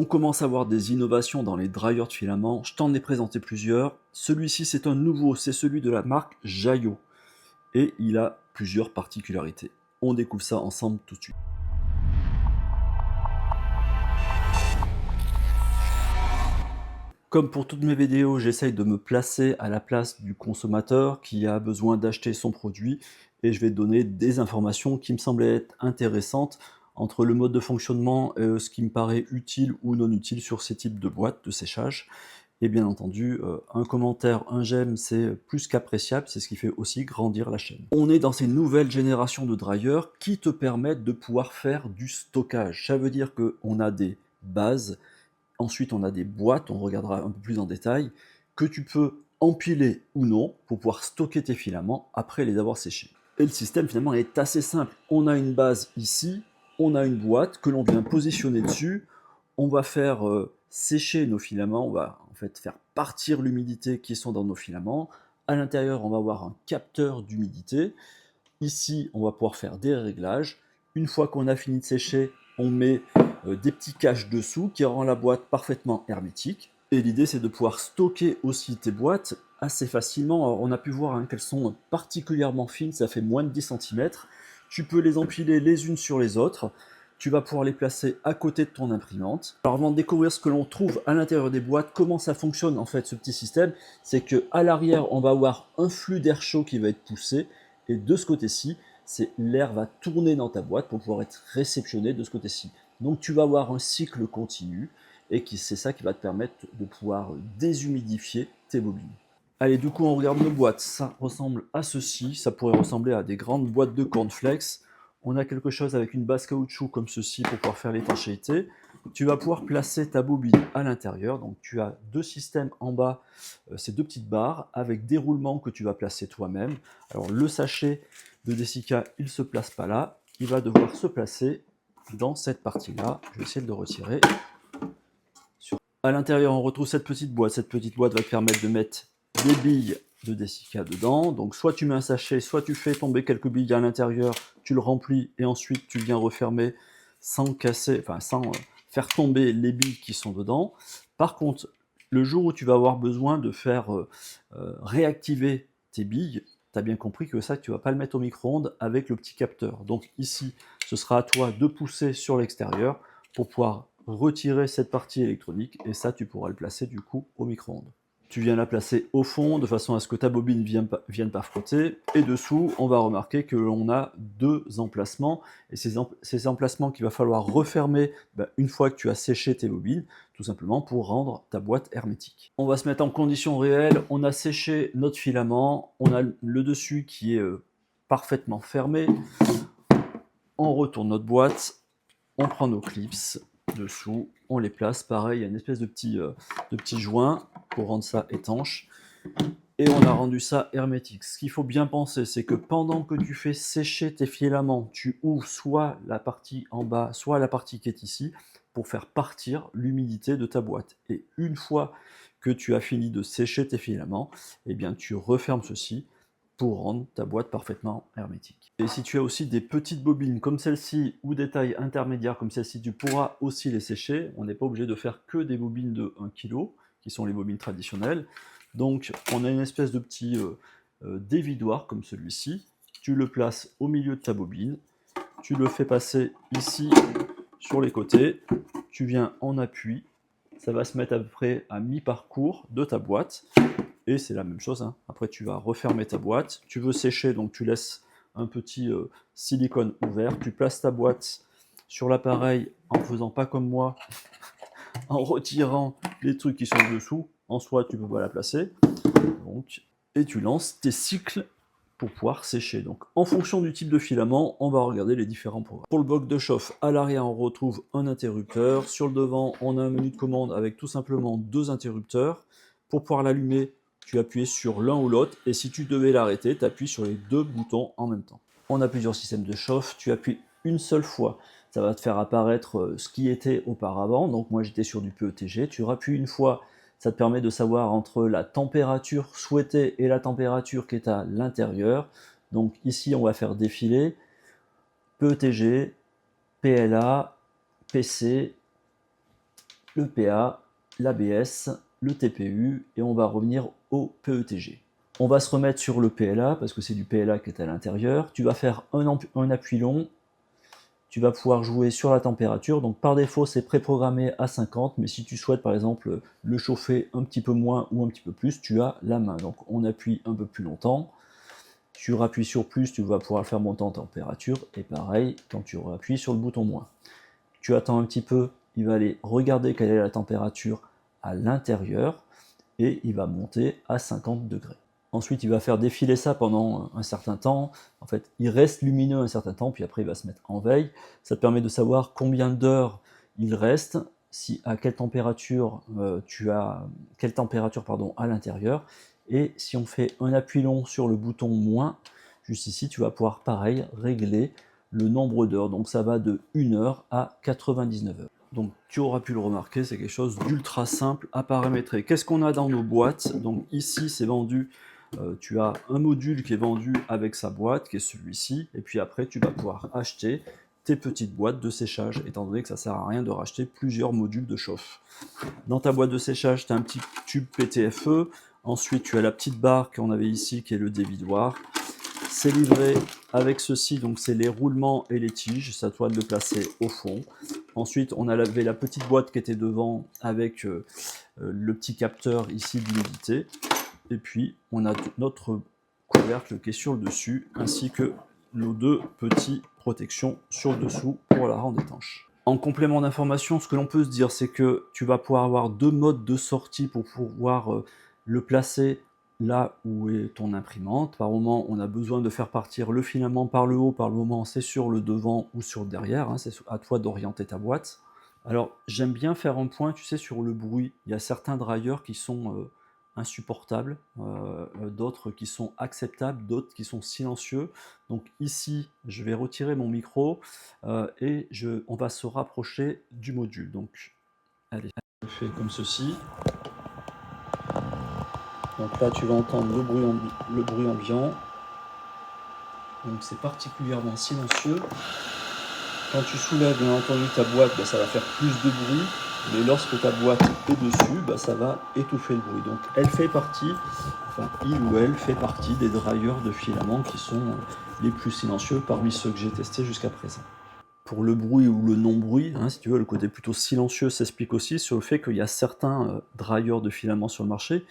On commence à voir des innovations dans les dryers de filaments, je t'en ai présenté plusieurs. Celui-ci c'est un nouveau, c'est celui de la marque Jayo et il a plusieurs particularités. On découvre ça ensemble tout de suite. Comme pour toutes mes vidéos, j'essaye de me placer à la place du consommateur qui a besoin d'acheter son produit et je vais te donner des informations qui me semblaient être intéressantes entre le mode de fonctionnement et ce qui me paraît utile ou non utile sur ces types de boîtes de séchage. Et bien entendu, un commentaire, un j'aime, c'est plus qu'appréciable, c'est ce qui fait aussi grandir la chaîne. On est dans ces nouvelles générations de dryers qui te permettent de pouvoir faire du stockage. Ça veut dire qu'on a des bases. Ensuite, on a des boîtes, on regardera un peu plus en détail, que tu peux empiler ou non pour pouvoir stocker tes filaments après les avoir séchés. Et le système finalement est assez simple. On a une base ici, on a une boîte que l'on vient positionner dessus, on va faire sécher nos filaments, on va en fait faire partir l'humidité qui sont dans nos filaments. À l'intérieur, on va avoir un capteur d'humidité. Ici, on va pouvoir faire des réglages. Une fois qu'on a fini de sécher, on met des petits caches dessous qui rend la boîte parfaitement hermétique. Et l'idée, c'est de pouvoir stocker aussi tes boîtes assez facilement. Alors, on a pu voir qu'elles sont particulièrement fines, ça fait moins de 10 cm. Tu peux les empiler les unes sur les autres. Tu vas pouvoir les placer à côté de ton imprimante. Alors avant de découvrir ce que l'on trouve à l'intérieur des boîtes, comment ça fonctionne en fait ce petit système, c'est qu'à l'arrière, on va avoir un flux d'air chaud qui va être poussé. Et de ce côté-ci, l'air va tourner dans ta boîte pour pouvoir être réceptionné de ce côté-ci. Donc tu vas avoir un cycle continu et c'est ça qui va te permettre de pouvoir déshumidifier tes bobines. Allez, du coup, on regarde nos boîtes. Ça ressemble à ceci. Ça pourrait ressembler à des grandes boîtes de cornflakes. On a quelque chose avec une base caoutchouc comme ceci pour pouvoir faire l'étanchéité. Tu vas pouvoir placer ta bobine à l'intérieur. Donc tu as deux systèmes en bas, ces deux petites barres avec des roulements que tu vas placer toi-même. Alors le sachet de Desica, il ne se place pas là. Il va devoir se placer dans cette partie-là. Je vais essayer de le retirer. À l'intérieur, on retrouve cette petite boîte. Cette petite boîte va te permettre de mettre des billes de Desica dedans. Donc soit tu mets un sachet, soit tu fais tomber quelques billes à l'intérieur, tu le remplis et ensuite tu viens refermer sans casser, enfin sans faire tomber les billes qui sont dedans. Par contre, le jour où tu vas avoir besoin de faire réactiver tes billes, tu as bien compris que ça, tu ne vas pas le mettre au micro-ondes avec le petit capteur. Donc ici, ce sera à toi de pousser sur l'extérieur pour pouvoir retirer cette partie électronique et ça, tu pourras le placer du coup au micro-ondes. Tu viens la placer au fond de façon à ce que ta bobine ne vienne pas frotter. Et dessous, on va remarquer que l'on a deux emplacements. Et ces emplacements qu'il va falloir refermer une fois que tu as séché tes bobines, tout simplement pour rendre ta boîte hermétique. On va se mettre en conditions réelles. On a séché notre filament. On a le dessus qui est parfaitement fermé. On retourne notre boîte. On prend nos clips dessous, on les place, pareil, il y a une espèce de petit joint pour rendre ça étanche, et on a rendu ça hermétique. Ce qu'il faut bien penser, c'est que pendant que tu fais sécher tes filaments, tu ouvres soit la partie en bas, soit la partie qui est ici, pour faire partir l'humidité de ta boîte. Et une fois que tu as fini de sécher tes filaments, eh bien tu refermes ceci, pour rendre ta boîte parfaitement hermétique. Et si tu as aussi des petites bobines comme celle-ci ou des tailles intermédiaires comme celle-ci, tu pourras aussi les sécher. On n'est pas obligé de faire que des bobines de 1 kg, qui sont les bobines traditionnelles. Donc on a une espèce de petit dévidoir comme celui-ci. Tu le places au milieu de ta bobine, tu le fais passer ici sur les côtés, tu viens en appui, ça va se mettre à peu près à mi-parcours de ta boîte. Et c'est la même chose, Après tu vas refermer ta boîte, tu veux sécher, donc tu laisses un petit silicone ouvert, tu places ta boîte sur l'appareil en faisant pas comme moi, en retirant les trucs qui sont dessous, en soi tu peux pas la placer, donc, et tu lances tes cycles pour pouvoir sécher. Donc en fonction du type de filament, on va regarder les différents programmes. Pour le bloc de chauffe, à l'arrière on retrouve un interrupteur, sur le devant on a un menu de commande avec tout simplement deux interrupteurs. Pour pouvoir l'allumer, tu appuies sur l'un ou l'autre, et si tu devais l'arrêter, tu appuies sur les deux boutons en même temps. On a plusieurs systèmes de chauffe, tu appuies une seule fois, ça va te faire apparaître ce qui était auparavant, donc moi j'étais sur du PETG, tu rappuies une fois, ça te permet de savoir entre la température souhaitée et la température qui est à l'intérieur. Donc ici on va faire défiler PETG, PLA, PC, le PA, l'ABS, le TPU et on va revenir au PETG. On va se remettre sur le PLA parce que c'est du PLA qui est à l'intérieur. Tu vas faire un appui long. Tu vas pouvoir jouer sur la température. Donc par défaut, c'est préprogrammé à 50, mais si tu souhaites par exemple le chauffer un petit peu moins ou un petit peu plus, tu as la main. Donc on appuie un peu plus longtemps. Tu rappuies sur plus, tu vas pouvoir le faire monter en température. Et pareil, quand tu appuies sur le bouton moins. Tu attends un petit peu, il va aller regarder quelle est la température à l'intérieur et il va monter à 50 degrés. Ensuite, il va faire défiler ça pendant un certain temps. En fait, il reste lumineux un certain temps, puis après, il va se mettre en veille. Ça te permet de savoir combien d'heures il reste, si à quelle température à l'intérieur. Et si on fait un appui long sur le bouton moins, juste ici, tu vas pouvoir pareil régler le nombre d'heures. Donc ça va de 1 heure à 99 heures. Donc tu auras pu le remarquer, c'est quelque chose d'ultra simple à paramétrer. Qu'est-ce qu'on a dans nos boîtes? Donc ici, c'est vendu. Tu as un module qui est vendu avec sa boîte, qui est celui-ci, et puis après tu vas pouvoir acheter tes petites boîtes de séchage, étant donné que ça ne sert à rien de racheter plusieurs modules de chauffe. Dans ta boîte de séchage, tu as un petit tube PTFE, ensuite tu as la petite barre qu'on avait ici qui est le dévidoir. C'est livré avec ceci, donc c'est les roulements et les tiges, c'est à toi de le placer au fond. Ensuite, on avait la petite boîte qui était devant avec le petit capteur ici d'humidité. Et puis, on a notre couvercle qui est sur le dessus, ainsi que nos deux petites protections sur le dessous pour la rendre étanche. En complément d'information, ce que l'on peut se dire, c'est que tu vas pouvoir avoir deux modes de sortie pour pouvoir le placer là où est ton imprimante. Par moment, on a besoin de faire partir le filament par le haut, par le moment, c'est sur le devant ou sur le derrière, hein, c'est à toi d'orienter ta boîte. Alors, j'aime bien faire un point, tu sais, sur le bruit. Il y a certains dryers qui sont insupportables, d'autres qui sont acceptables, d'autres qui sont silencieux. Donc ici, je vais retirer mon micro et on va se rapprocher du module. Donc, allez, je fais comme ceci. Donc là, tu vas entendre le bruit ambiant. Donc c'est particulièrement silencieux. Quand tu soulèves bien entendu ta boîte, ça va faire plus de bruit, mais lorsque ta boîte est dessus, ça va étouffer le bruit. Donc elle fait partie, enfin il ou elle fait partie des dryers de filaments qui sont les plus silencieux parmi ceux que j'ai testés jusqu'à présent. Pour le bruit ou le non-bruit, hein, si tu veux, le côté plutôt silencieux s'explique aussi sur le fait qu'il y a certains dryers de filaments sur le marché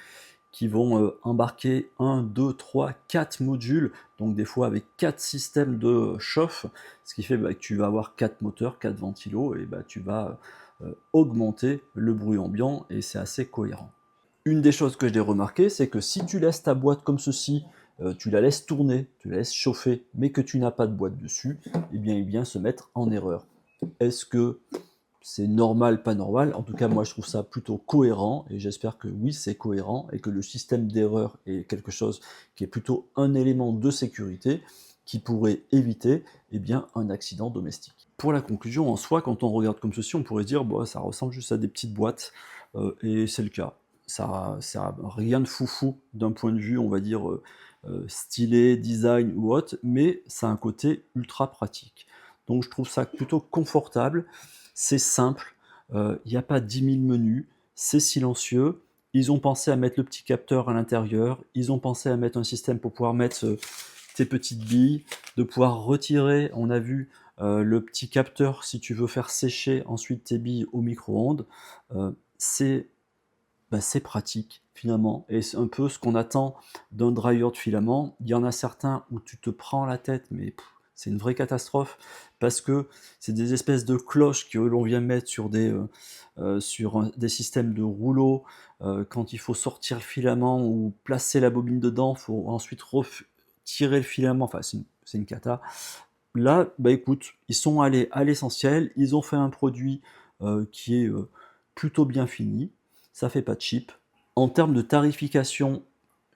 qui vont embarquer 1, 2, 3, 4 modules, donc des fois avec 4 systèmes de chauffe, ce qui fait que tu vas avoir 4 moteurs, 4 ventilos, et tu vas augmenter le bruit ambiant, et c'est assez cohérent. Une des choses que j'ai remarqué, c'est que si tu laisses ta boîte comme ceci, tu la laisses tourner, tu la laisses chauffer, mais que tu n'as pas de boîte dessus, eh bien il vient se mettre en erreur. Est-ce que c'est normal, pas normal? En tout cas, moi je trouve ça plutôt cohérent, et j'espère que oui, c'est cohérent, et que le système d'erreur est quelque chose qui est plutôt un élément de sécurité qui pourrait éviter un accident domestique. Pour la conclusion, en soi, quand on regarde comme ceci, on pourrait se dire ça ressemble juste à des petites boîtes, et c'est le cas. Ça n'a rien de foufou d'un point de vue, on va dire, stylé, design ou autre, mais ça a un côté ultra pratique. Donc je trouve ça plutôt confortable, c'est simple, il n'y a pas 10 000 menus, c'est silencieux. Ils ont pensé à mettre le petit capteur à l'intérieur, ils ont pensé à mettre un système pour pouvoir mettre tes petites billes, de pouvoir retirer, on a vu, le petit capteur si tu veux faire sécher ensuite tes billes au micro-ondes. C'est c'est pratique finalement, et c'est un peu ce qu'on attend d'un dryer de filament. Il y en a certains où tu te prends la tête, mais c'est une vraie catastrophe, parce que c'est des espèces de cloches que l'on vient mettre sur des systèmes de rouleaux. Quand il faut sortir le filament ou placer la bobine dedans, il faut ensuite tirer le filament, enfin c'est une cata. Là, écoute, ils sont allés à l'essentiel, ils ont fait un produit qui est plutôt bien fini, ça fait pas cheap. En termes de tarification,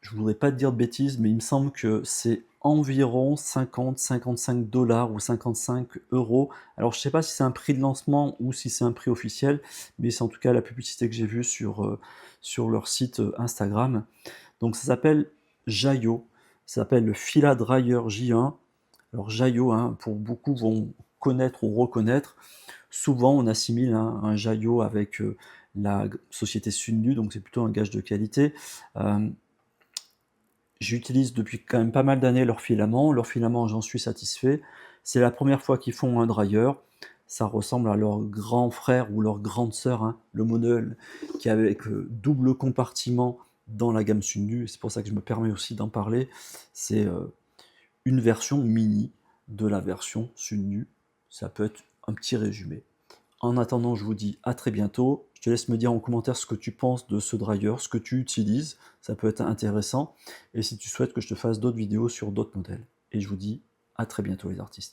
je voudrais pas te dire de bêtises, mais il me semble que c'est environ 50-55 dollars ou 55 euros. Alors je sais pas si c'est un prix de lancement ou si c'est un prix officiel, mais c'est en tout cas la publicité que j'ai vue sur leur site Instagram. Donc ça s'appelle Jayo, ça s'appelle le Fila Dryer J1. Alors Jayo, hein, pour beaucoup vont connaître ou reconnaître. Souvent, on assimile un Jaillot avec la société Sunnu, donc c'est plutôt un gage de qualité. J'utilise depuis quand même pas mal d'années leur filament. Leur filament, j'en suis satisfait. C'est la première fois qu'ils font un dryer. Ça ressemble à leur grand frère ou leur grande sœur, hein, le modèle qui est avec double compartiment dans la gamme Sunnu. C'est pour ça que je me permets aussi d'en parler. C'est une version mini de la version Sunnu. Ça peut être un petit résumé. En attendant, je vous dis à très bientôt. Je te laisse me dire en commentaire ce que tu penses de ce dryer, ce que tu utilises. Ça peut être intéressant. Et si tu souhaites que je te fasse d'autres vidéos sur d'autres modèles. Et je vous dis à très bientôt les artistes.